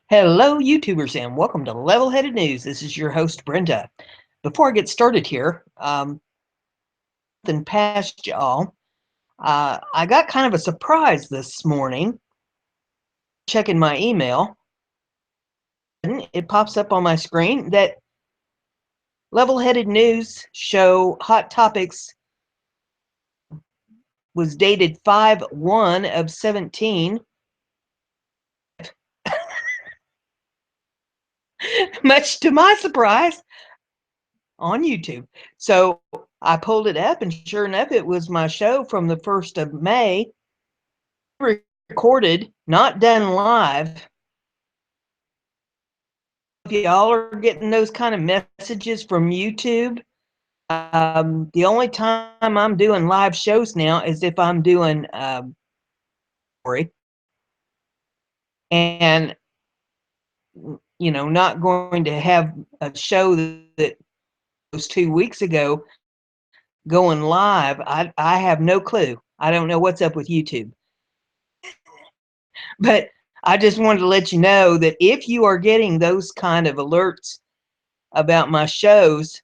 Hello, YouTubers, and welcome to Level-Headed News. This is your host, Brenda. Before I get started here, something past y'all. I got kind of a surprise this morning. Checking my email, and it pops up on my screen that Level-Headed News show Hot Topics was dated 5/1 of 17. Much to my surprise, on YouTube. So I pulled it up, and sure enough, it was my show from the 1st of May. Recorded, not done live. If y'all are getting those kind of messages from YouTube, the only time I'm doing live shows now is if I'm doing and not going to have a show that was 2 weeks ago going live. I have no clue. I don't know what's up with YouTube. But I just wanted to let you know that if you are getting those kind of alerts about my shows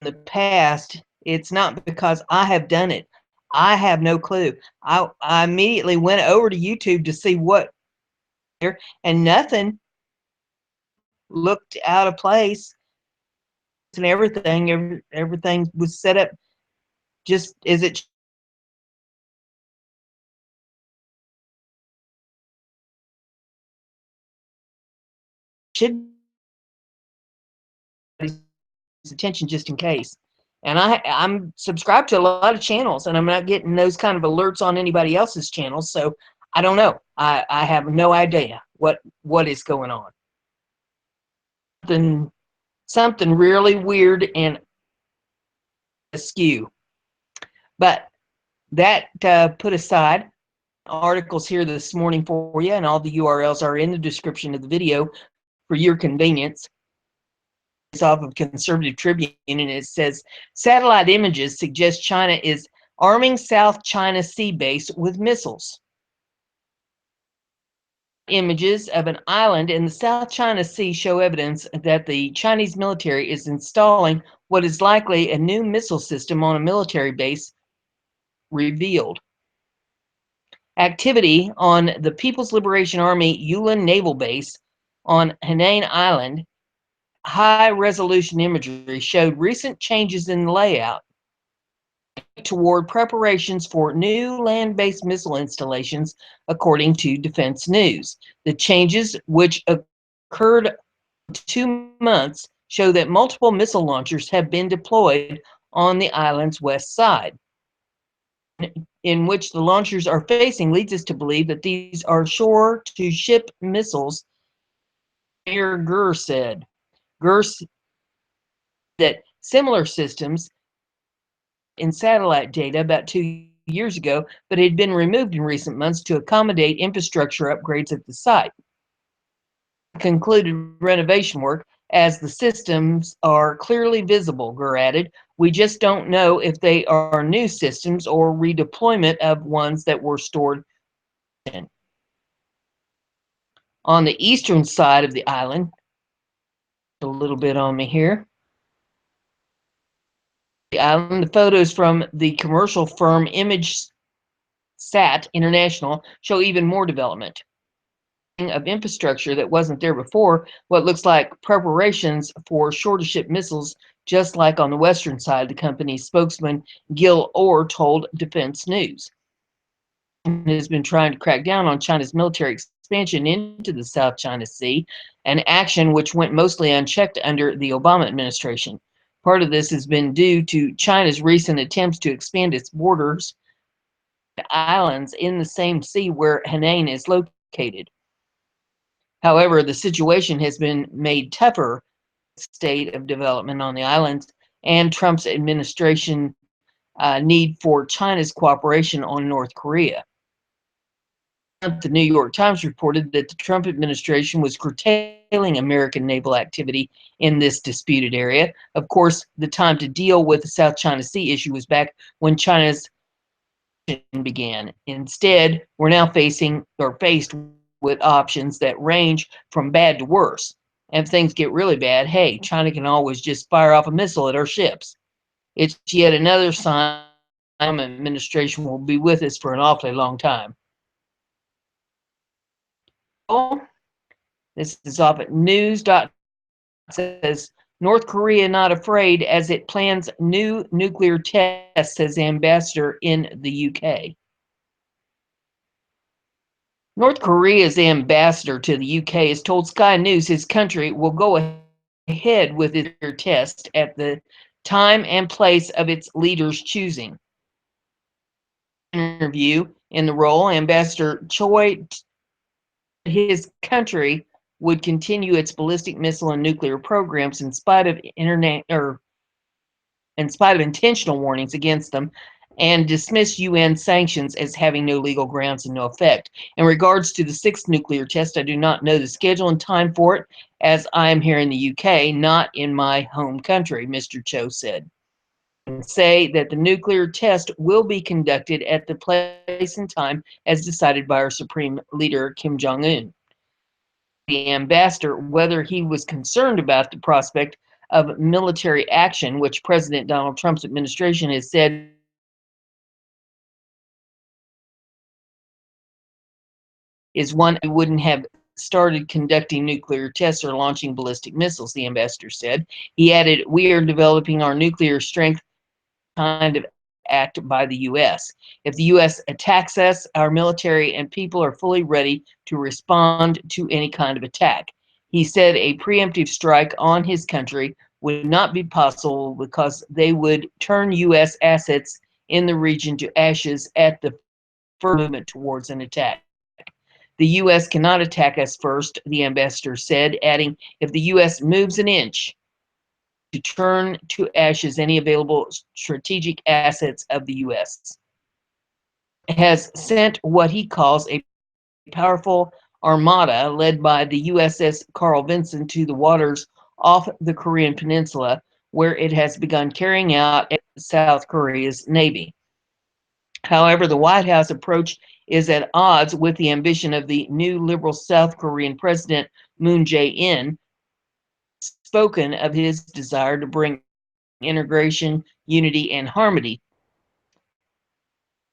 in the past, it's not because I have done it. I have no clue. I immediately went over to YouTube to see what there, and nothing looked out of place, and everything was set up just as it should. Attention just in case. And I'm subscribed to a lot of channels, and I'm not getting those kind of alerts on anybody else's channels, so I don't know. I have no idea what is going on. Something really weird and askew. But that put aside, articles here this morning for you, and all the URLs are in the description of the video for your convenience. It's off of Conservative Tribune, and it says satellite images suggest China is arming South China Sea base with missiles. Images of an island in the South China Sea show evidence that the Chinese military is installing what is likely a new missile system on a military base, revealed. Activity on the People's Liberation Army Yulin Naval Base on Hainan Island, high-resolution imagery showed recent changes in layout toward preparations for new land-based missile installations, according to Defense News. The changes, which occurred 2 months, show that multiple missile launchers have been deployed on the island's west side, in which the launchers are facing, leads us to believe that these are shore-to-ship missiles, Mayor Gurr said. Gurr said that similar systems in satellite data about 2 years ago, but had been removed in recent months to accommodate infrastructure upgrades at the site. Concluded renovation work as the systems are clearly visible, Gurr added. We just don't know if they are new systems or redeployment of ones that were stored in. On the eastern side of the island, a little bit on me here, the island, the photos from the commercial firm ImageSat International show even more development of infrastructure that wasn't there before, what looks like preparations for shore-to-ship missiles, just like on the western side, the company's spokesman Gil Orr told Defense News. It has been trying to crack down on China's military expansion into the South China Sea, an action which went mostly unchecked under the Obama administration. Part of this has been due to China's recent attempts to expand its borders to islands in the same sea where Hainan is located. However, the situation has been made tougher state of development on the islands and Trump's administration need for China's cooperation on North Korea. The New York Times reported that the Trump administration was curtailing American naval activity in this disputed area. Of course, the time to deal with the South China Sea issue was back when China's began. Instead, we're now faced with options that range from bad to worse. And if things get really bad, hey, China can always just fire off a missile at our ships. It's yet another sign the administration will be with us for an awfully long time. This is off at news.com. Says North Korea not afraid as it plans new nuclear tests, says ambassador in the UK. North Korea's ambassador to the UK has told Sky News his country will go ahead with its test at the time and place of its leaders' choosing. Interview in the role, Ambassador Choi, his country would continue its ballistic missile and nuclear programs in spite of intentional warnings against them, and dismiss UN sanctions as having no legal grounds and no effect. In regards to the sixth nuclear test, I do not know the schedule and time for it, as I am here in the UK, not in my home country, Mr. Cho said. And say that the nuclear test will be conducted at the place and time as decided by our supreme leader, Kim Jong-un. The ambassador, whether he was concerned about the prospect of military action, which President Donald Trump's administration has said is one who wouldn't have started conducting nuclear tests or launching ballistic missiles, the ambassador said. He added, we are developing our nuclear strength kind of act by the U.S. If the U.S. attacks us, our military and people are fully ready to respond to any kind of attack. He said a preemptive strike on his country would not be possible because they would turn U.S. assets in the region to ashes at the first movement towards an attack. The U.S. cannot attack us first, the ambassador said, adding, if the U.S. moves an inch to turn to ashes any available strategic assets of the U.S. has sent what he calls a powerful armada led by the USS Carl Vinson to the waters off the Korean Peninsula, where it has begun carrying out South Korea's Navy. However, the White House approach is at odds with the ambition of the new liberal South Korean President Moon Jae-in, spoken of his desire to bring integration, unity, and harmony,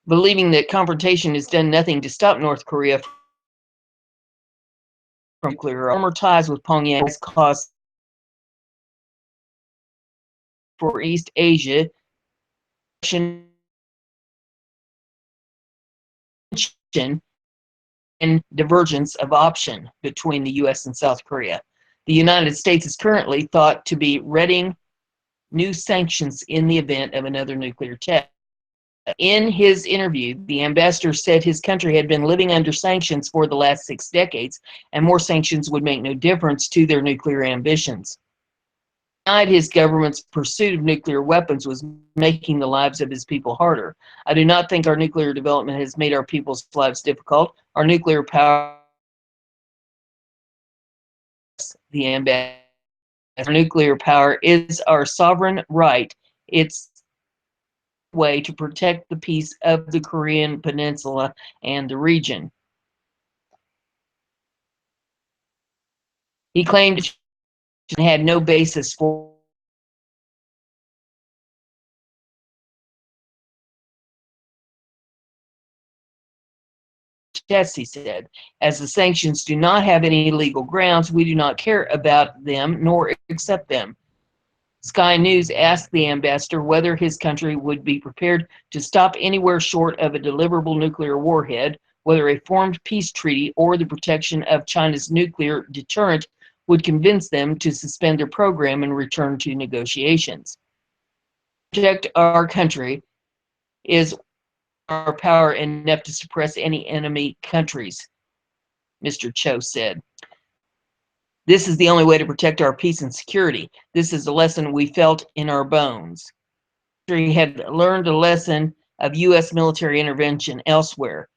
believing that confrontation has done nothing to stop North Korea from nuclear. Former ties with Pyongyang has caused for East Asia and divergence of option between the U.S. and South Korea. The United States is currently thought to be readying new sanctions in the event of another nuclear test. In his interview, the ambassador said his country had been living under sanctions for the last 6 decades, and more sanctions would make no difference to their nuclear ambitions. His government's pursuit of nuclear weapons was making the lives of his people harder. I do not think our nuclear development has made our people's lives difficult. Our nuclear power, the ambassador, nuclear power is our sovereign right. It's a way to protect the peace of the Korean Peninsula and the region. He claimed it had no basis for tests, he said. As the sanctions do not have any legal grounds, we do not care about them nor accept them. Sky News asked the ambassador whether his country would be prepared to stop anywhere short of a deliverable nuclear warhead, whether a formed peace treaty or the protection of China's nuclear deterrent would convince them to suspend their program and return to negotiations. Protect our country is our power enough to suppress any enemy countries, Mr. Cho said. This is the only way to protect our peace and security. This is a lesson we felt in our bones. We had learned a lesson of U.S. military intervention elsewhere.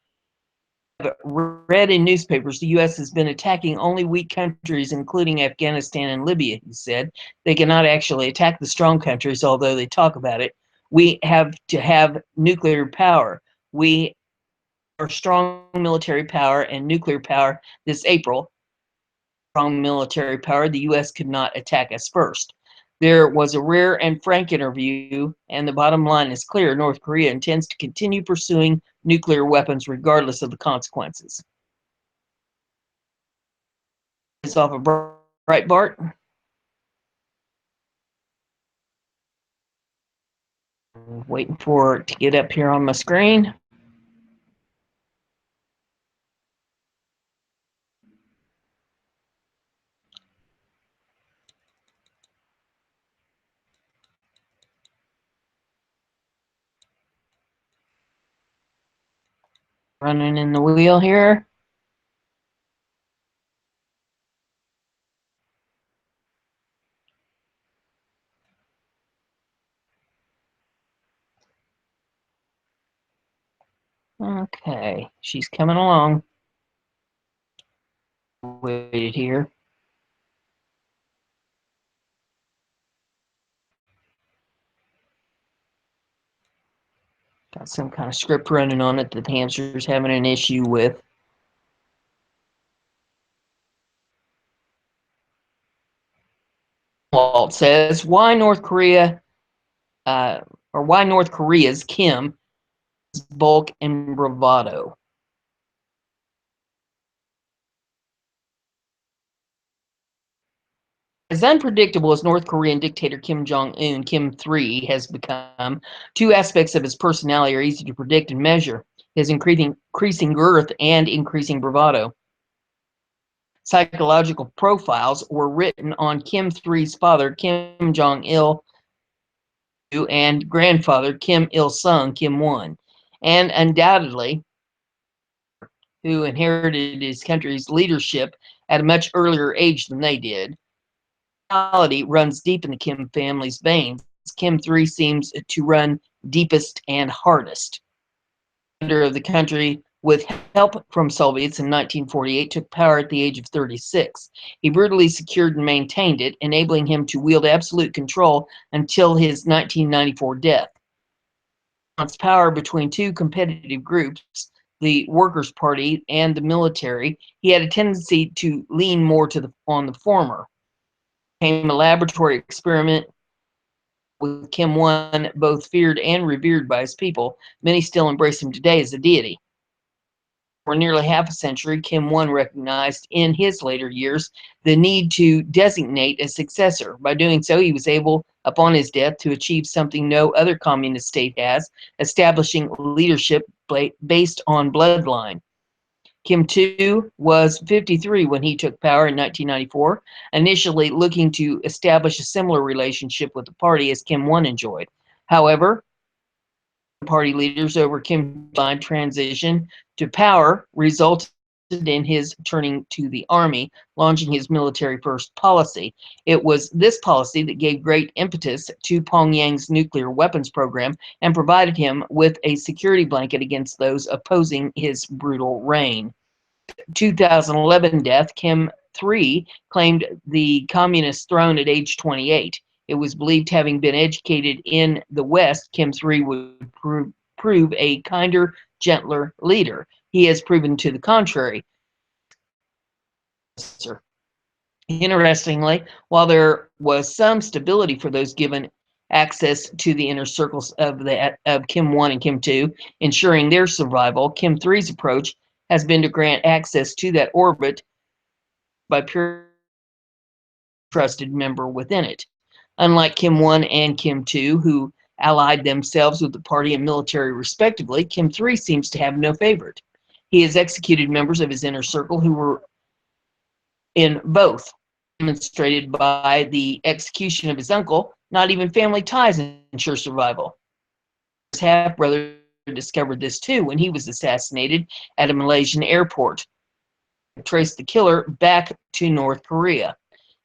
Read in newspapers, the U.S. has been attacking only weak countries, including Afghanistan and Libya, he said. They cannot actually attack the strong countries, although they talk about it. We have to have nuclear power. We our strong military power and nuclear power this April. Strong military power, the U.S. could not attack us first. There was a rare and frank interview, and the bottom line is clear. North Korea intends to continue pursuing nuclear weapons regardless of the consequences. It's off of Breitbart. Waiting for it to get up here on my screen. Running in the wheel here. Okay, she's coming along. Waited here. Got some kind of script running on it that the hamster's having an issue with. Walt says, why North Korea, or why North Korea's Kim is bulk and bravado. As unpredictable as North Korean dictator Kim Jong-un, Kim 3, has become, two aspects of his personality are easy to predict and measure: his increasing girth and increasing bravado. Psychological profiles were written on Kim 3's father, Kim Jong-il, and grandfather, Kim Il-sung, Kim 1, and undoubtedly who inherited his country's leadership at a much earlier age than they did. Personality runs deep in the Kim family's veins. Kim 3 seems to run deepest and hardest. Leader of the country, with help from Soviets in 1948, took power at the age of 36. He brutally secured and maintained it, enabling him to wield absolute control until his 1994 death. Its power between two competitive groups, the Workers' Party and the military, he had a tendency to lean more on the former. Became a laboratory experiment with Kim 1, both feared and revered by his people. Many still embrace him today as a deity. For nearly half a century, Kim 1 recognized in his later years the need to designate a successor. By doing so, he was able, upon his death, to achieve something no other communist state has, establishing leadership based on bloodline. Kim 2 was 53 when he took power in 1994, initially looking to establish a similar relationship with the party as Kim 1 enjoyed. However, party leaders over Kim's transition to power resulted in his turning to the army, launching his military first policy. It was this policy that gave great impetus to Pyongyang's nuclear weapons program and provided him with a security blanket against those opposing his brutal reign. 2011 death, Kim 3 claimed the communist throne at age 28. It was believed, having been educated in the West, Kim 3 would prove a kinder, gentler leader. He has proven to the contrary. Interestingly, while there was some stability for those given access to the inner circles of Kim 1 and Kim 2, ensuring their survival, Kim 3's approach has been to grant access to that orbit by pure trusted member within it. Unlike Kim 1 and Kim 2, who allied themselves with the party and military respectively, Kim 3 seems to have no favorite. He has executed members of his inner circle who were in both, demonstrated by the execution of his uncle. Not even family ties ensure survival. His half-brother discovered this too when he was assassinated at a Malaysian airport. Traced the killer back to North Korea.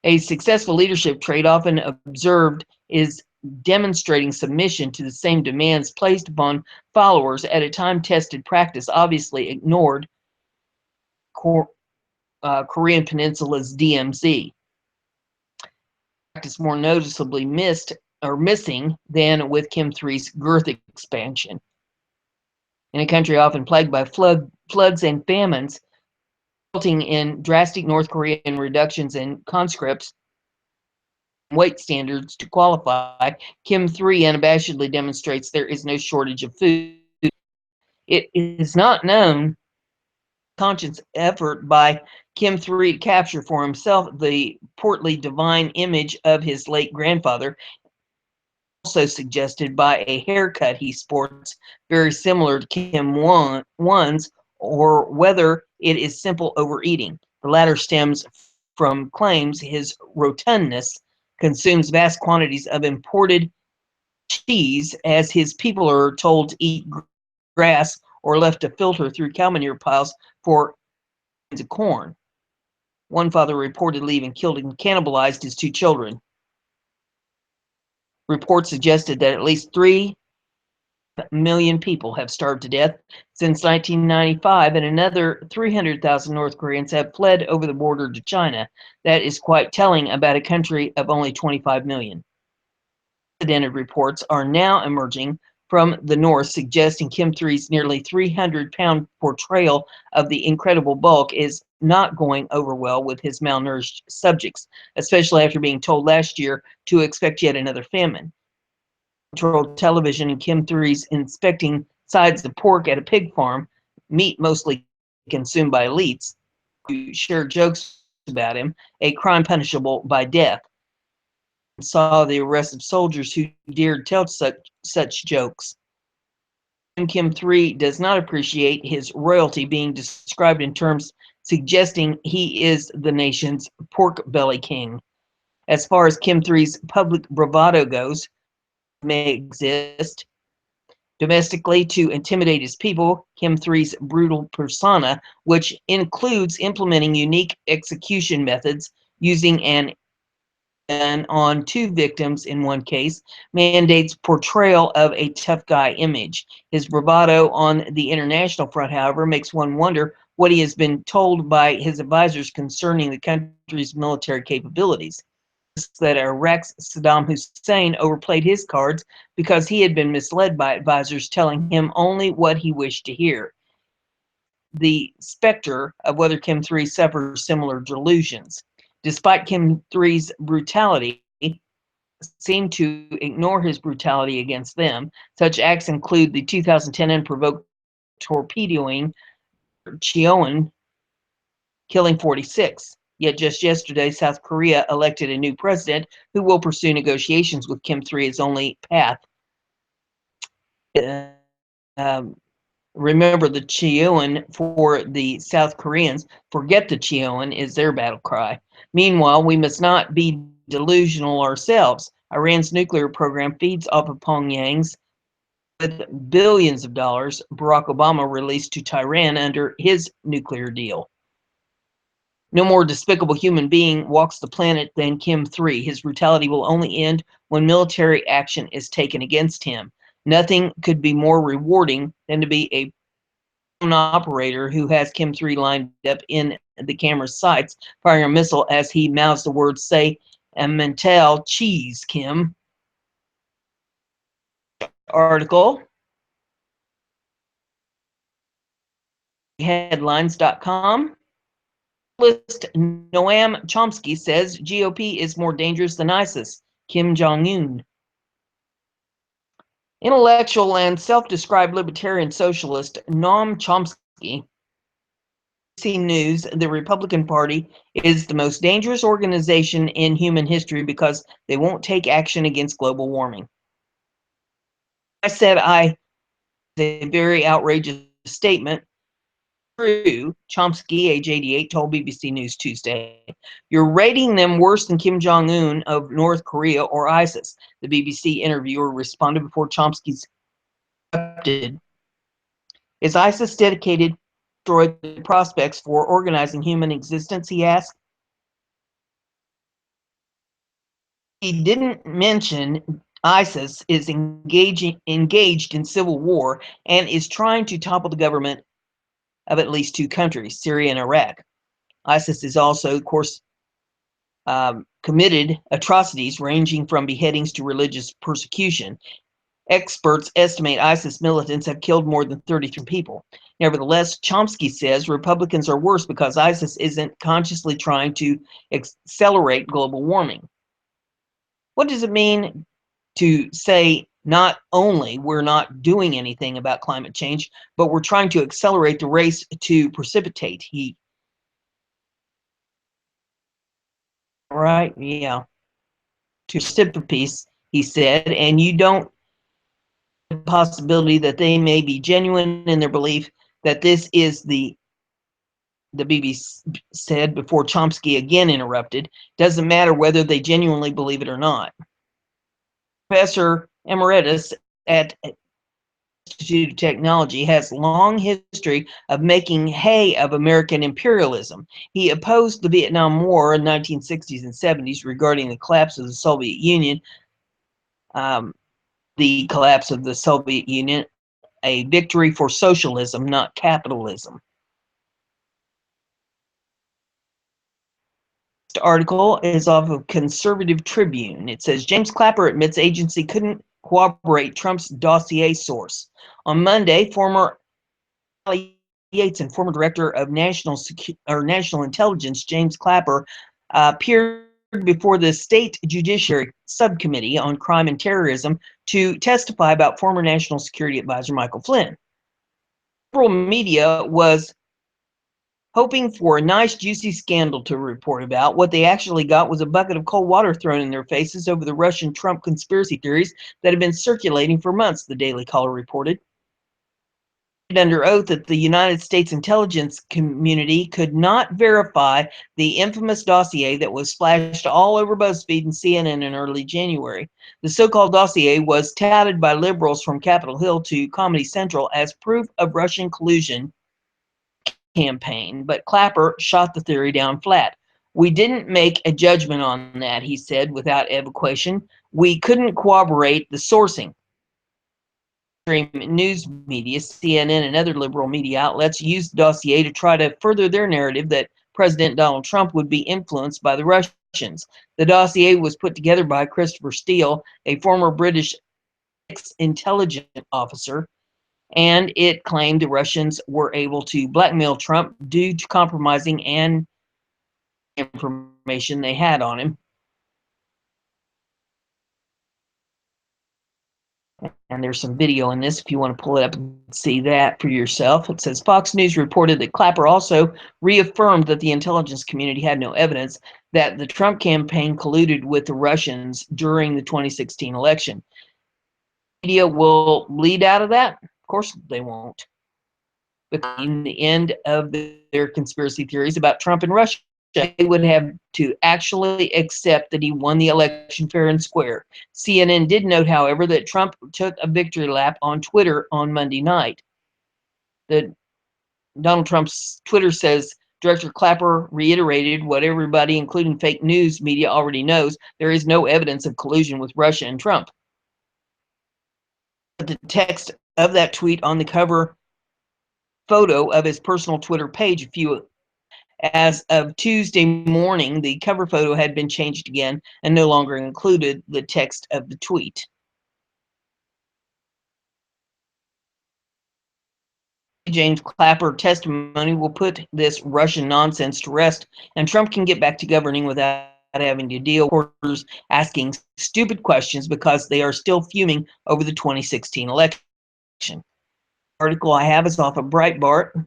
A successful leadership trait often observed is demonstrating submission to the same demands placed upon followers at a time-tested practice obviously ignored Korean Peninsula's DMZ. Practice more noticeably missing than with Kim 3's girth expansion. in a country often plagued by floods and famines, resulting in drastic North Korean reductions in conscripts weight standards to qualify. Kim 3 unabashedly demonstrates there is no shortage of food. It is not known conscious effort by Kim 3 to capture for himself the portly divine image of his late grandfather, also suggested by a haircut he sports very similar to Kim 1's, or whether it is simple overeating. The latter stems from claims his rotundness consumes vast quantities of imported cheese, as his people are told to eat grass or left to filter through cow manure piles for of corn. One father reportedly even killed and cannibalized his two children. Reports suggested that at least 3 million people have starved to death since 1995, and another 300,000 North Koreans have fled over the border to China. That is quite telling about a country of only 25 million. Unprecedented reports are now emerging from the north suggesting Kim 3's nearly 300-pound portrayal of the incredible bulk is not going over well with his malnourished subjects, especially after being told last year to expect yet another famine. Controlled television and Kim 3's inspecting sides of pork at a pig farm, meat mostly consumed by elites who share jokes about him, a crime punishable by death. Saw the arrest of soldiers who dared tell such jokes. Kim 3 does not appreciate his royalty being described in terms suggesting he is the nation's pork belly king. As far as Kim 3's public bravado goes, may exist domestically to intimidate his people. Kim 3's brutal persona, which includes implementing unique execution methods using an on 2 victims in one case, mandates portrayal of a tough guy image. His bravado on the international front, however, makes one wonder what he has been told by his advisors concerning the country's military capabilities. That Iraq's Saddam Hussein overplayed his cards because he had been misled by advisors telling him only what he wished to hear. The specter of whether Kim 3 suffers similar delusions. Despite Kim 3's brutality, seem to ignore his brutality against them. Such acts include the 2010 unprovoked torpedoing Cheonan, killing 46. Yet just yesterday, South Korea elected a new president who will pursue negotiations with Kim 3 as only path. Remember the Cheonan for the South Koreans. Forget the Cheonan is their battle cry. Meanwhile, we must not be delusional ourselves. Iran's nuclear program feeds off of Pyongyang's with billions of dollars Barack Obama released to Tehran under his nuclear deal. No more despicable human being walks the planet than Kim 3. His brutality will only end when military action is taken against him. Nothing could be more rewarding than to be a operator who has Kim 3 lined up in the camera's sights, firing a missile as he mouths the words, say, Emmental cheese, Kim. Article. Headlines.com. List Noam Chomsky says GOP is more dangerous than ISIS. Kim Jong-un. Intellectual and self-described libertarian socialist Noam Chomsky, ABC News, the Republican Party is the most dangerous organization in human history because they won't take action against global warming. I said a very outrageous statement. True, Chomsky, age 88, told BBC News Tuesday. You're rating them worse than Kim Jong-un of North Korea or ISIS. The BBC interviewer responded before Chomsky's interrupted. Is ISIS dedicated to destroy the prospects for organizing human existence, he asked. He didn't mention ISIS is engaged in civil war and is trying to topple the government of at least 2 countries, Syria and Iraq. ISIS is also, of course, committed atrocities ranging from beheadings to religious persecution. Experts estimate ISIS militants have killed more than 33 people. Nevertheless, Chomsky says Republicans are worse because ISIS isn't consciously trying to accelerate global warming. What does it mean to say not only we're not doing anything about climate change, but we're trying to accelerate the race to precipitate heat? Right? Yeah. To precipitate, he said, and you don't the possibility that they may be genuine in their belief that this is the BBC said before Chomsky again interrupted. Doesn't matter whether they genuinely believe it or not. Professor Emeritus at Institute of Technology has a long history of making hay of American imperialism. He opposed the Vietnam War in the 1960s and 70s regarding the collapse of the Soviet Union. The collapse of the Soviet Union, a victory for socialism, not capitalism. This article is off of Conservative Tribune. It says James Clapper admits agency couldn't corroborate Trump's dossier source. On Monday, former Yates and former director of national intelligence James Clapper appeared before the State Judiciary Subcommittee on Crime and Terrorism to testify about former National Security Advisor Michael Flynn. Liberal media was hoping for a nice juicy scandal to report about. What they actually got was a bucket of cold water thrown in their faces over the Russian Trump conspiracy theories that have been circulating for months, the Daily Caller reported. Under oath that the United States intelligence community could not verify the infamous dossier that was splashed all over BuzzFeed and CNN in early January. The so-called dossier was touted by liberals from Capitol Hill to Comedy Central as proof of Russian collusion campaign, but Clapper shot the theory down flat. We didn't make a judgment on that, he said without equivocation. We couldn't corroborate the sourcing. News media, CNN and other liberal media outlets used the dossier to try to further their narrative that President Donald Trump would be influenced by the Russians. The dossier was put together by Christopher Steele, a former British intelligence officer, and it claimed the Russians were able to blackmail Trump due to compromising and information they had on him. And there's some video in this if you want to pull it up and see that for yourself. It says Fox News reported that Clapper also reaffirmed that the intelligence community had no evidence that the Trump campaign colluded with the Russians during the 2016 election. Media will lead out of that? Of course they won't. Because in the end of their conspiracy theories about Trump and Russia, they would have to actually accept that he won the election fair and square. CNN did note, however, that Trump took a victory lap on Twitter on Monday night. Donald Trump's Twitter says, Director Clapper reiterated what everybody, including fake news media, already knows. There is no evidence of collusion with Russia and Trump. The text of that tweet on the cover photo of his personal Twitter page as of Tuesday morning, the cover photo had been changed again and no longer included the text of the tweet. James Clapper testimony will put this Russian nonsense to rest, and Trump can get back to governing without having to deal with reporters asking stupid questions because they are still fuming over the 2016 election. The article I have is off of Breitbart.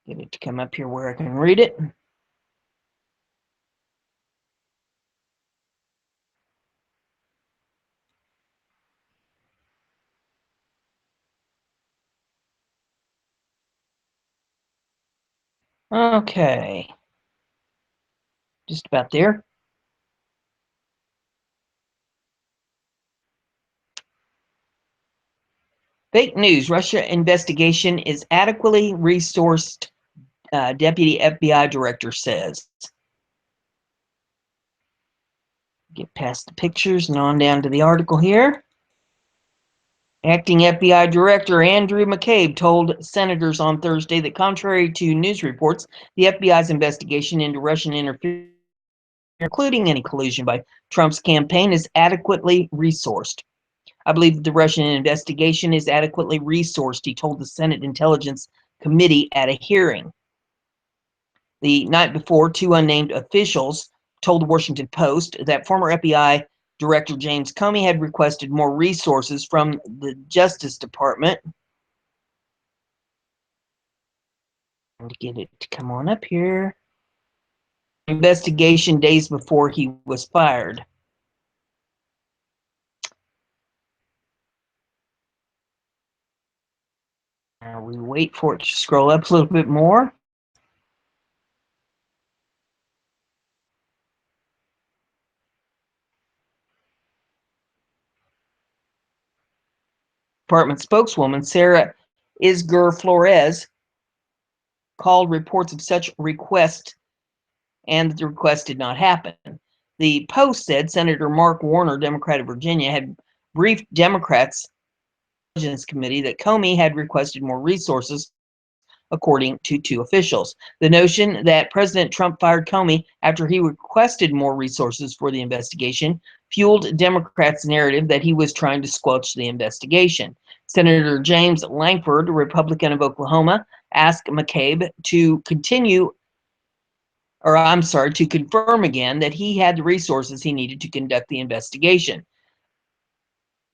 Get it to come up here where I can read it. Okay. Just about there. Fake news. Russia investigation is adequately resourced, Deputy FBI Director says. Get past the pictures and on down to the article here. Acting FBI Director Andrew McCabe told senators on Thursday that contrary to news reports, the FBI's investigation into Russian interference, including any collusion by Trump's campaign, is adequately resourced. I believe the Russian investigation is adequately resourced, he told the Senate Intelligence Committee at a hearing. The night before, two unnamed officials told the Washington Post that former FBI Director James Comey had requested more resources from the Justice Department. To get it to come on up here. Investigation days before he was fired. Now we wait for it to scroll up a little bit more. Department spokeswoman Sarah Isgur Flores called reports of such request, and the request did not happen. The Post said Senator Mark Warner, Democrat of Virginia, had briefed Democrats' Intelligence Committee that Comey had requested more resources, according to two officials. The notion that President Trump fired Comey after he requested more resources for the investigation fueled Democrats' narrative that he was trying to squelch the investigation. Senator James Lankford, Republican of Oklahoma, asked McCabe to confirm again that he had the resources he needed to conduct the investigation.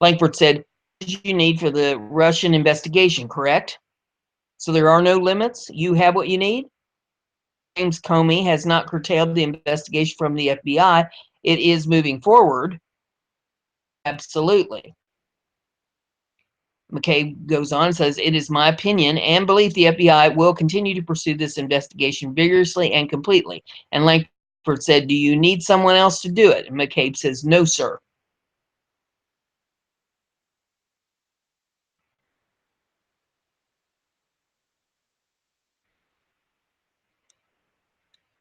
Lankford said, "What did you need for the Russian investigation, correct? So there are no limits? You have what you need?" James Comey has not curtailed the investigation from the FBI. It is moving forward. Absolutely. McCabe goes on and says, "It is my opinion and belief the FBI will continue to pursue this investigation vigorously and completely." And Lankford said, "Do you need someone else to do it?" And McCabe says, "No, sir."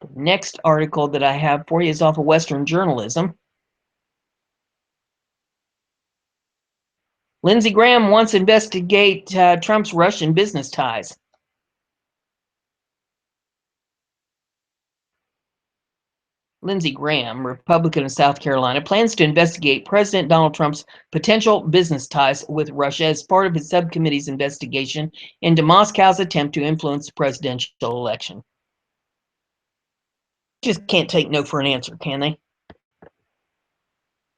The next article that I have for you is off of Western Journalism. Lindsey Graham wants to investigate Trump's Russian business ties. Lindsey Graham, Republican of South Carolina, plans to investigate President Donald Trump's potential business ties with Russia as part of his subcommittee's investigation into Moscow's attempt to influence the presidential election. Just can't take no for an answer, can they?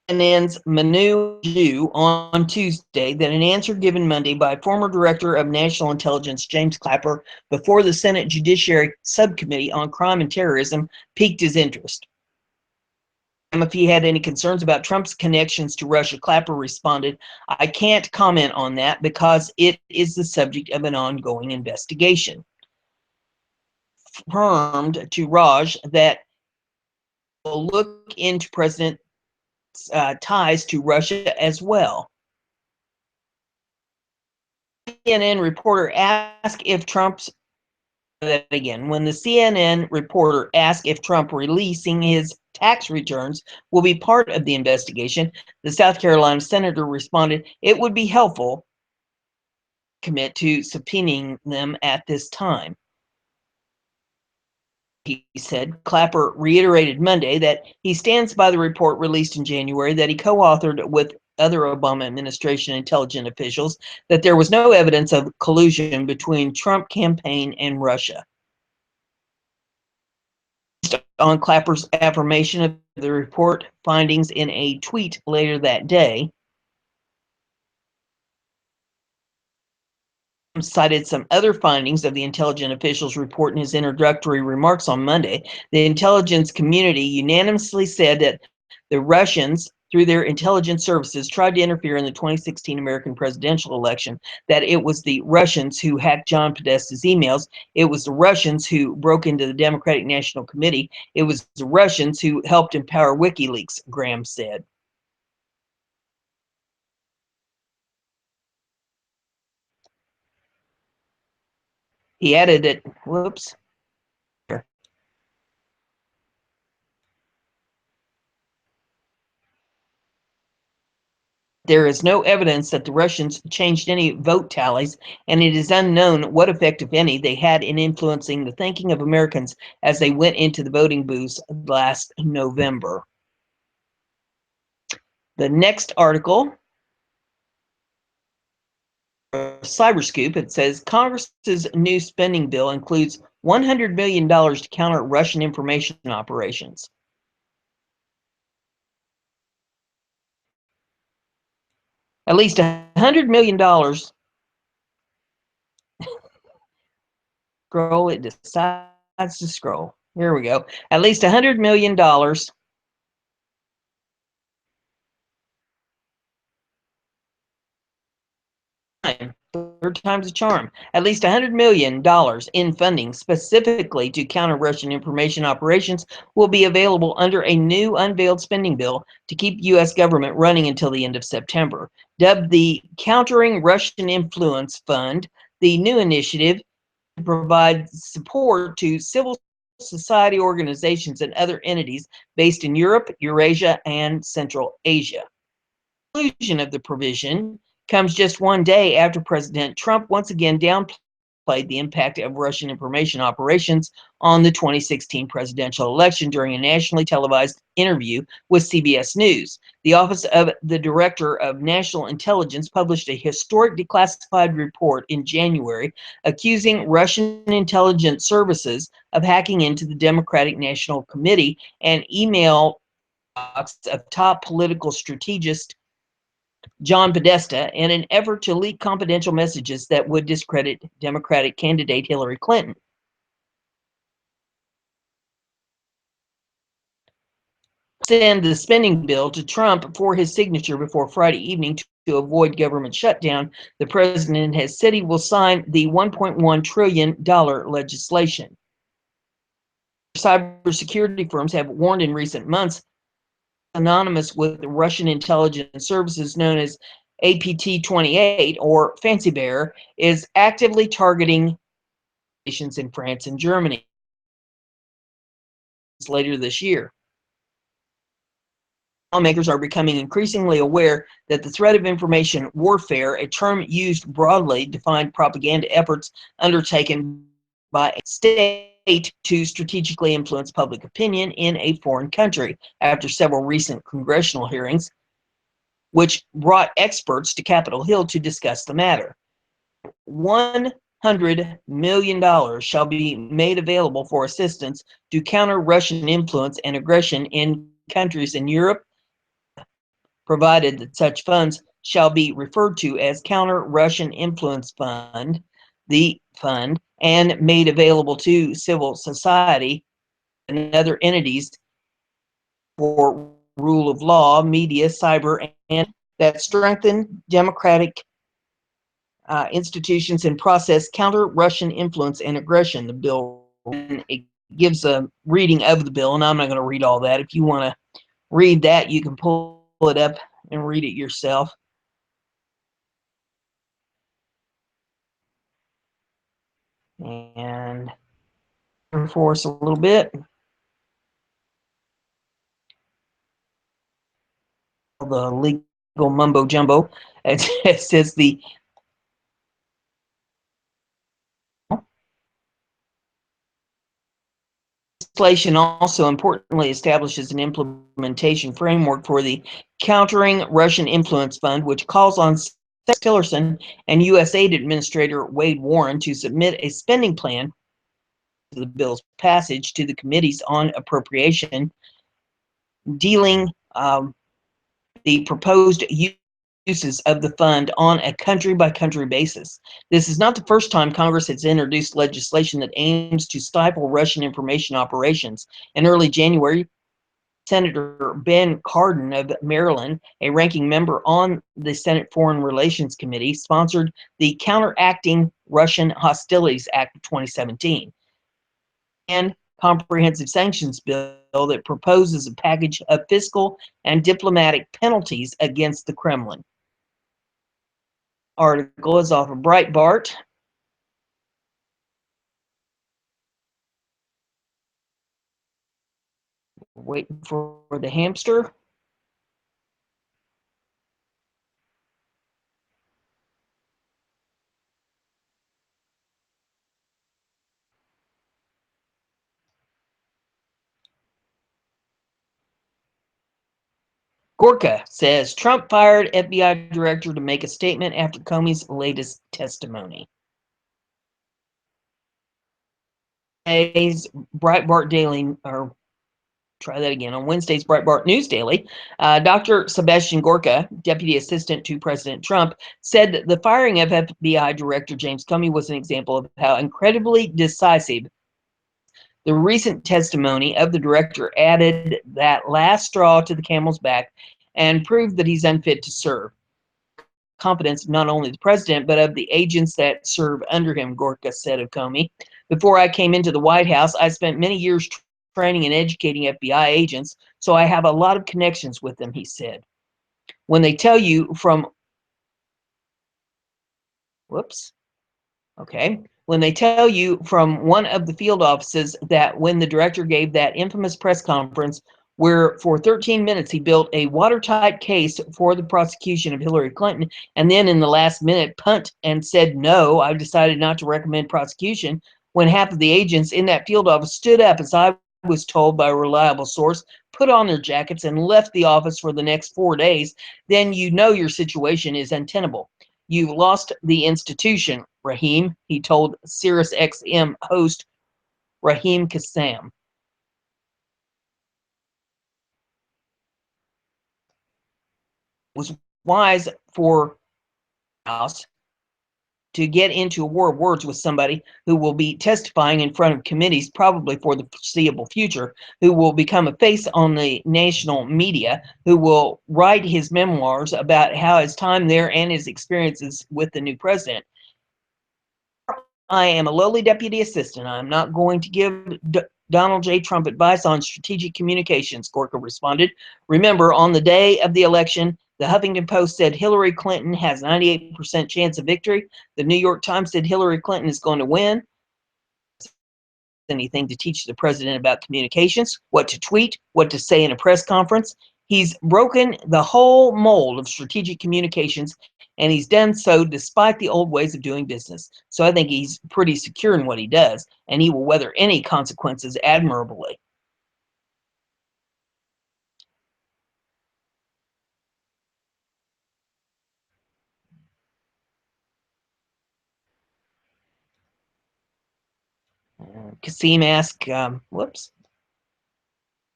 CNN's Manu Zhu on Tuesday that an answer given Monday by former Director of National Intelligence James Clapper before the Senate Judiciary Subcommittee on Crime and Terrorism piqued his interest. If he had any concerns about Trump's connections to Russia, Clapper responded, "I can't comment on that because it is the subject of an ongoing investigation." Confirmed to Raj that will look into President's ties to Russia as well. CNN reporter asked if Trump's that again when the CNN reporter asked if Trump releasing his tax returns will be part of the investigation, the South Carolina senator responded, "It would be helpful to commit to subpoenaing them at this time." He said. Clapper reiterated Monday that he stands by the report released in January that he co-authored with other Obama administration intelligence officials that there was no evidence of collusion between Trump campaign and Russia. Based on Clapper's affirmation of the report findings in a tweet later that day, cited some other findings of the intelligence officials' report in his introductory remarks on Monday. The intelligence community unanimously said that the Russians, through their intelligence services, tried to interfere in the 2016 American presidential election, that it was the Russians who hacked John Podesta's emails, it was the Russians who broke into the Democratic National Committee, it was the Russians who helped empower WikiLeaks, Graham said. He added that, whoops, There is no evidence that the Russians changed any vote tallies, and it is unknown what effect, if any, they had in influencing the thinking of Americans as they went into the voting booths last November. The next article, Cyberscoop, it says Congress's new spending bill includes $100 million to counter Russian information operations. At least $100 million. Scroll, it decides to scroll. Here we go. At least $100 million. Third time's a charm. At least $100 million in funding specifically to counter Russian information operations will be available under a new unveiled spending bill to keep U.S. government running until the end of September. Dubbed the Countering Russian Influence Fund, the new initiative provides support to civil society organizations and other entities based in Europe, Eurasia, and Central Asia. The conclusion of the provision comes just one day after President Trump once again downplayed the impact of Russian information operations on the 2016 presidential election during a nationally televised interview with CBS News. The Office of the Director of National Intelligence published a historic declassified report in January accusing Russian intelligence services of hacking into the Democratic National Committee and email box of top political strategist John Podesta in an effort to leak confidential messages that would discredit Democratic candidate Hillary Clinton. Send the spending bill to Trump for his signature before Friday evening to avoid government shutdown. The president has said he will sign the $1.1 trillion legislation. Cybersecurity firms have warned in recent months, anonymous with the Russian intelligence services known as APT-28 or Fancy Bear, is actively targeting nations in France and Germany later this year. Lawmakers are becoming increasingly aware that the threat of information warfare, a term used broadly to define propaganda efforts undertaken by a state to strategically influence public opinion in a foreign country, after several recent congressional hearings, which brought experts to Capitol Hill to discuss the matter. $100 million shall be made available for assistance to counter Russian influence and aggression in countries in Europe, provided that such funds shall be referred to as Counter Russian Influence Fund, the fund, and made available to civil society and other entities for rule of law, media, cyber, and that strengthen democratic institutions and process counter Russian influence and aggression. The bill, it gives a reading of the bill, and I'm not going to read all that. If you want to read that, you can pull it up and read it yourself. And for us a little bit. The legal mumbo jumbo. It says the legislation also importantly establishes an implementation framework for the Countering Russian Influence Fund, which calls on Tillerson and U.S. Aid Administrator Wade Warren to submit a spending plan to the bill's passage to the committees on appropriation, dealing the proposed uses of the fund on a country-by-country basis. This is not the first time Congress has introduced legislation that aims to stifle Russian information operations. In early January, Senator Ben Cardin of Maryland, a ranking member on the Senate Foreign Relations Committee, sponsored the Counteracting Russian Hostilities Act of 2017 and comprehensive sanctions bill that proposes a package of fiscal and diplomatic penalties against the Kremlin. Article is off of Breitbart. Waiting for the hamster. Gorka says Trump fired FBI director to make a statement after Comey's latest testimony. Today's Breitbart Daily, or try that again, on Wednesday's Breitbart News Daily, Dr. Sebastian Gorka, deputy assistant to President Trump, said that the firing of FBI Director James Comey was an example of how incredibly decisive the recent testimony of the director added that last straw to the camel's back and proved that he's unfit to serve. Confidence not only the president, but of the agents that serve under him, Gorka said of Comey. Before I came into the White House, I spent many years training and educating FBI agents, so I have a lot of connections with them, he said. When they tell you from, whoops, okay, when they tell you from one of the field offices that when the director gave that infamous press conference where for 13 minutes he built a watertight case for the prosecution of Hillary Clinton, and then in the last minute punt and said, no, I've decided not to recommend prosecution, when half of the agents in that field office stood up, as I was told by a reliable source, put on their jackets and left the office for the next 4 days, then you know your situation is untenable. You've lost the institution, Raheem, he told SiriusXM host Raheem Kassam. Was wise for House to get into a war of words with somebody who will be testifying in front of committees probably for the foreseeable future, who will become a face on the national media, who will write his memoirs about how his time there and his experiences with the new president. I am a lowly deputy assistant. I'm not going to give Donald J. Trump advice on strategic communications, Gorka responded. Remember, on the day of the election, the Huffington Post said Hillary Clinton has 98% chance of victory. The New York Times said Hillary Clinton is going to win. Anything to teach the president about communications, what to tweet, what to say in a press conference. He's broken the whole mold of strategic communications, and he's done so despite the old ways of doing business. So I think he's pretty secure in what he does, and he will weather any consequences admirably. Kasim asked, whoops,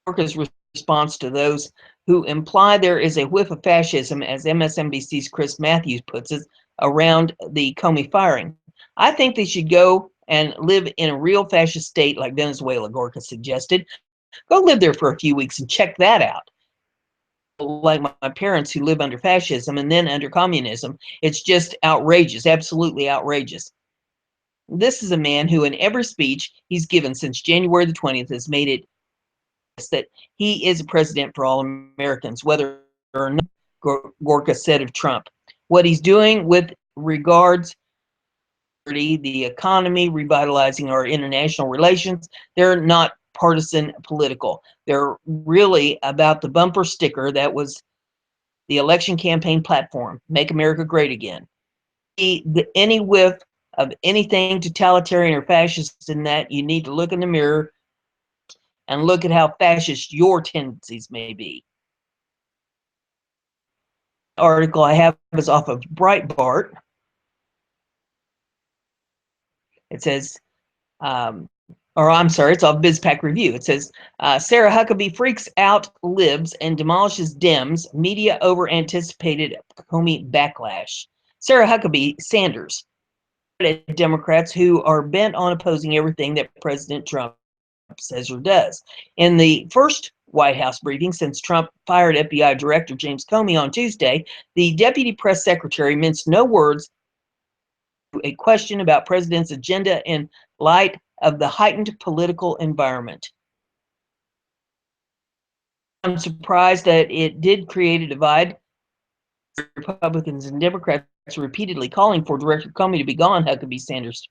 America's response to those who imply there is a whiff of fascism, as MSNBC's Chris Matthews puts it, around the Comey firing. I think they should go and live in a real fascist state like Venezuela, Gorka suggested. Go live there for a few weeks and check that out. Like my parents who live under fascism and then under communism, it's just outrageous, absolutely outrageous. This is a man who in every speech he's given since January the 20th has made it that he is a president for all Americans, whether or not, Gorka said of Trump. What he's doing with regards to the economy, revitalizing our international relations, they're not partisan political. They're really about the bumper sticker that was the election campaign platform, Make America Great Again. Any whiff of anything totalitarian or fascist in that, you need to look in the mirror and look at how fascist your tendencies may be. The article I have is off of Breitbart. It says, or I'm sorry, it's off BizPac Review. It says, Sarah Huckabee freaks out libs and demolishes Dems, media over anticipated Comey backlash. Sarah Huckabee Sanders, Democrats who are bent on opposing everything that President Trump says or does. In the first White House briefing since Trump fired FBI Director James Comey on Tuesday, the deputy press secretary minced no words to a question about president's agenda in light of the heightened political environment. I'm surprised that it did create a divide. Republicans and Democrats repeatedly calling for Director Comey to be gone, Huckabee Sanders.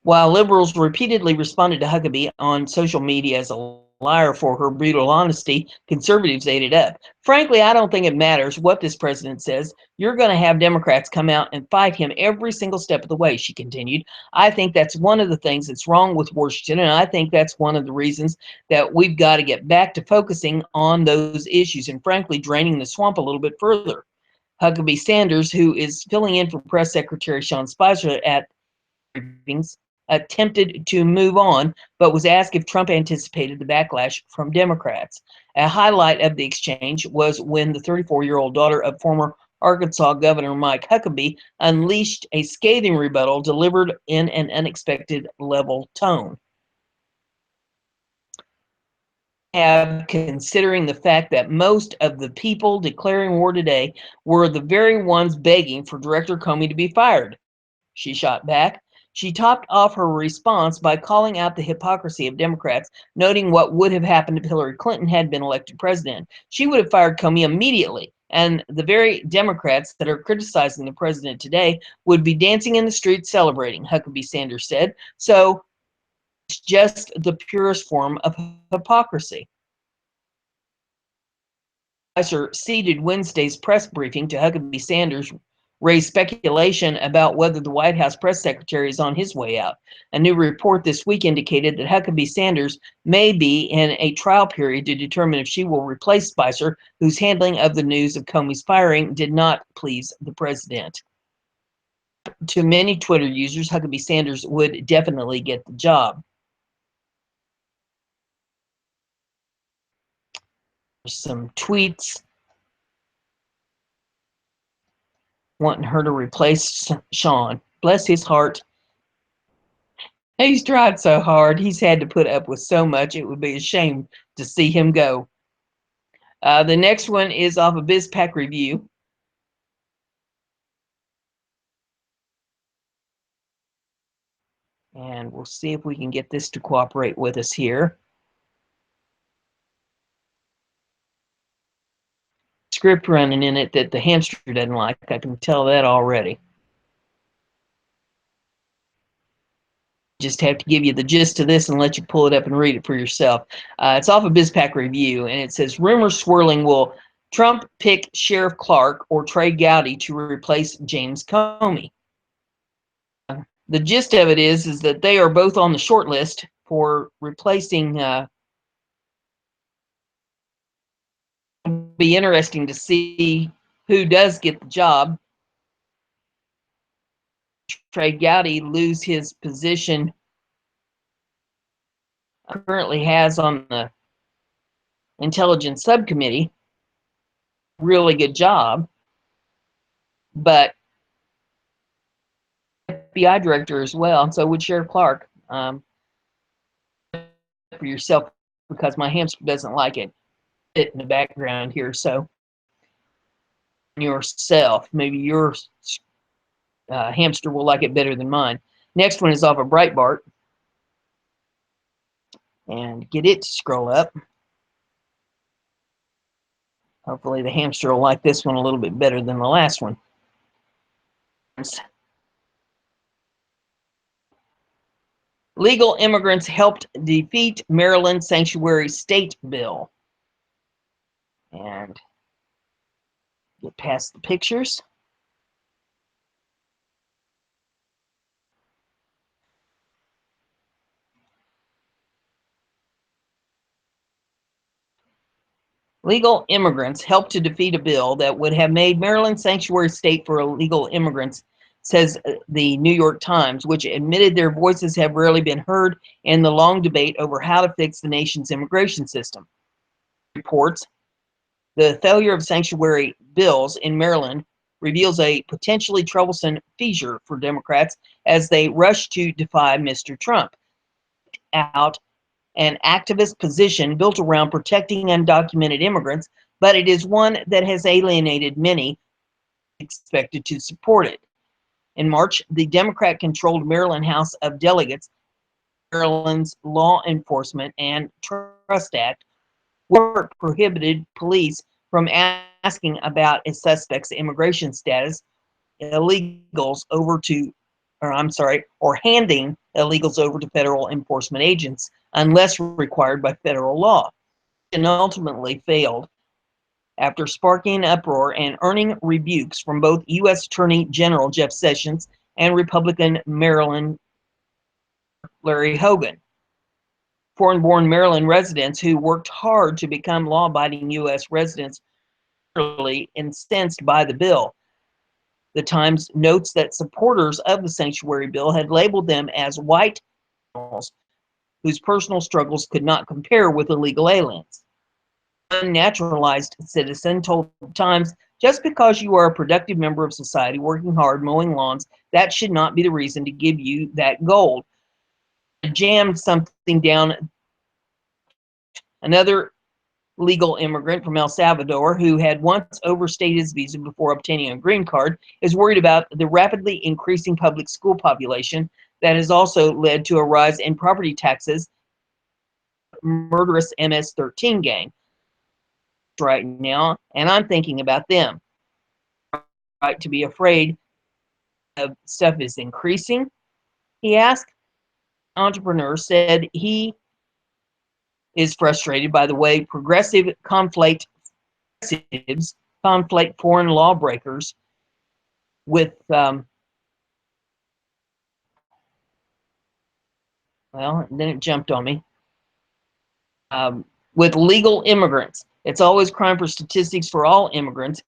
While liberals repeatedly responded to Huckabee on social media as a liar for her brutal honesty, conservatives ate it up. Frankly, I don't think it matters what this president says. You're going to have Democrats come out and fight him every single step of the way, she continued. I think that's one of the things that's wrong with Washington, and I think that's one of the reasons that we've got to get back to focusing on those issues and, frankly, draining the swamp a little bit further. Huckabee Sanders, who is filling in for Press Secretary Sean Spicer at briefings, attempted to move on, but was asked if Trump anticipated the backlash from Democrats. A highlight of the exchange was when the 34-year-old daughter of former Arkansas Governor Mike Huckabee unleashed a scathing rebuttal delivered in an unexpected level tone. Considering the fact that most of the people declaring war today were the very ones begging for Director Comey to be fired, she shot back. She topped off her response by calling out the hypocrisy of Democrats, noting what would have happened if Hillary Clinton had been elected president. She would have fired Comey immediately, and the very Democrats that are criticizing the president today would be dancing in the streets celebrating, Huckabee Sanders said. So it's just the purest form of hypocrisy. Spicer ceded Wednesday's press briefing to Huckabee Sanders raised speculation about whether the White House press secretary is on his way out. A new report this week indicated that Huckabee Sanders may be in a trial period to determine if she will replace Spicer, whose handling of the news of Comey's firing did not please the president. To many Twitter users, Huckabee Sanders would definitely get the job. Some tweets wanting her to replace Sean. Bless his heart. He's tried so hard. He's had to put up with so much. It would be a shame to see him go. The next one is off of BizPac Review. And we'll see if we can get this to cooperate with us here. Script running in it that the hamster doesn't like. I can tell that already. Just have to give you the gist of this and let you pull it up and read it for yourself. It's off of BizPac Review, and it says, rumors swirling, will Trump pick Sheriff Clark or Trey Gowdy to replace James Comey? The gist of it is that they are both on the short list for replacing. Be interesting to see who does get the job. Trey Gowdy lose his position currently has on the Intelligence Subcommittee. Really good job, but FBI director as well, and so would Sheriff Clark. For yourself, because my hamster doesn't like it in the background here. So yourself, maybe your hamster will like it better than mine. Next one is off of Breitbart, and get it to scroll up. Hopefully the hamster will like this one a little bit better than the last one. Legal immigrants helped defeat Maryland sanctuary state bill. And get past the pictures. Legal immigrants helped to defeat a bill that would have made Maryland sanctuary state for illegal immigrants, says the New York Times, which admitted their voices have rarely been heard in the long debate over how to fix the nation's immigration system. Reports the failure of sanctuary bills in Maryland reveals a potentially troublesome fissure for Democrats as they rush to defy Mr. Trump. Out an activist position built around protecting undocumented immigrants, but it is one that has alienated many expected to support it. In March, the Democrat-controlled Maryland House of Delegates, Maryland's Law Enforcement and Trust Act, prohibited police from asking about a suspect's immigration status, illegals over to, or handing illegals over to federal enforcement agents unless required by federal law, and ultimately failed after sparking uproar and earning rebukes from both U.S. Attorney General Jeff Sessions and Republican Maryland Larry Hogan. Foreign-born Maryland residents who worked hard to become law-abiding U.S. residents were really incensed by the bill. The Times notes that supporters of the sanctuary bill had labeled them as white criminals whose personal struggles could not compare with illegal aliens. An unnaturalized citizen told the Times, just because you are a productive member of society working hard, mowing lawns, that should not be the reason to give you that gold. Jammed something down. Another legal immigrant from El Salvador who had once overstayed his visa before obtaining a green card is worried about the rapidly increasing public school population that has also led to a rise in property taxes. Murderous MS-13 gang right now, and I'm thinking about them. Right to be afraid of stuff is increasing, he asked. Entrepreneur said he is frustrated by the way progressives conflate foreign lawbreakers with well, then it jumped on me, with legal immigrants. It's always crime for statistics for all immigrants,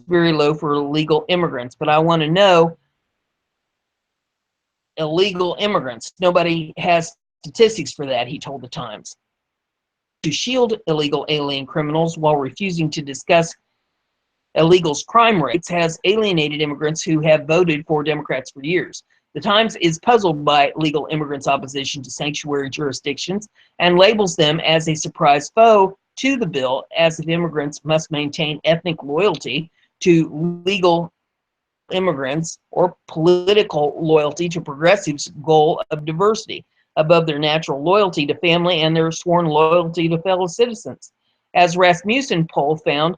very low for illegal immigrants, but I want to know illegal immigrants. Nobody has statistics for that, he told the Times. To shield illegal alien criminals while refusing to discuss illegals' crime rates has alienated immigrants who have voted for Democrats for years. The Times is puzzled by legal immigrants' opposition to sanctuary jurisdictions and labels them as a surprise foe to the bill, as if immigrants must maintain ethnic loyalty to legal immigrants or political loyalty to progressives' goal of diversity above their natural loyalty to family and their sworn loyalty to fellow citizens. As Rasmussen poll found,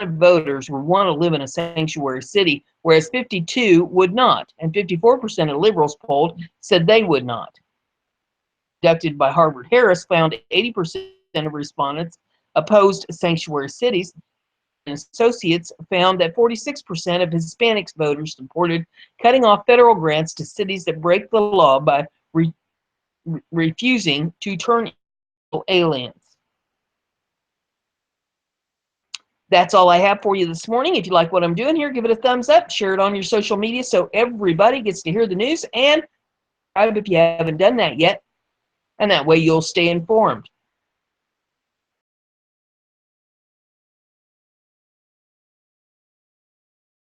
voters would want to live in a sanctuary city, whereas 52 would not, and 54% of liberals polled said they would not. Conducted by Harvard Harris found 80% of respondents opposed sanctuary cities, and associates found that 46% of Hispanics voters supported cutting off federal grants to cities that break the law by refusing to turn aliens. That's all I have for you this morning. If you like what I'm doing here, give it a thumbs up, share it on your social media so everybody gets to hear the news, and subscribe if you haven't done that yet, and that way you'll stay informed.